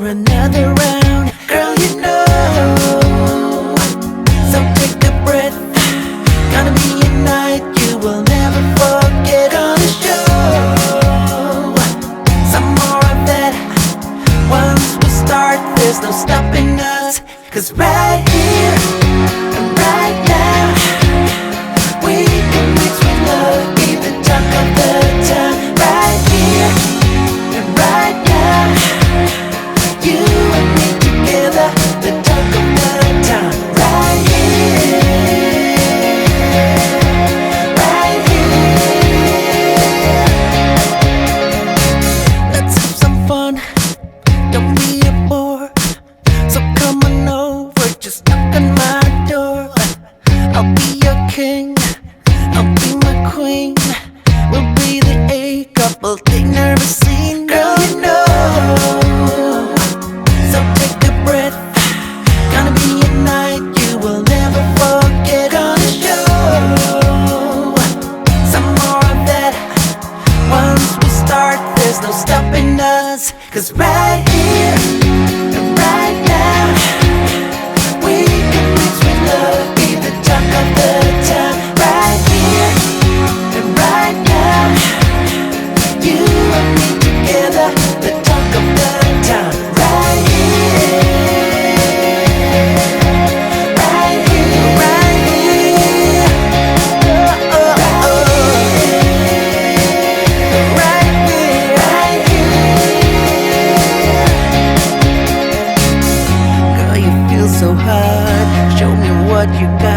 for another round. Girl, you know. So take a breath. Gonna be a night you will never forget on the show. Some more of that. Once we start, there's no stopping us. 'Cause right here and right now, we can mix with love, be the talk of the town. Right here and right now, you and me together, the talk of the town. Right here, right here. Let's have some fun, don't be a bore. So come on over, just knock on my door. I'll be your king, I'll be my queen. We'll be the A couple they've never seen. Girl, you know. So take a breath. Gonna be a night you will never forget on the show. Some more of that. Once we start, there's no stopping us. 'Cause right here and right now, we can mix with love, be the talk of the town. Right here and right now, you and me together, the talk of the town. Right here, right here, right here. Oh, oh, oh. Right here, right here. Girl, you feel so hot. Show me what you got.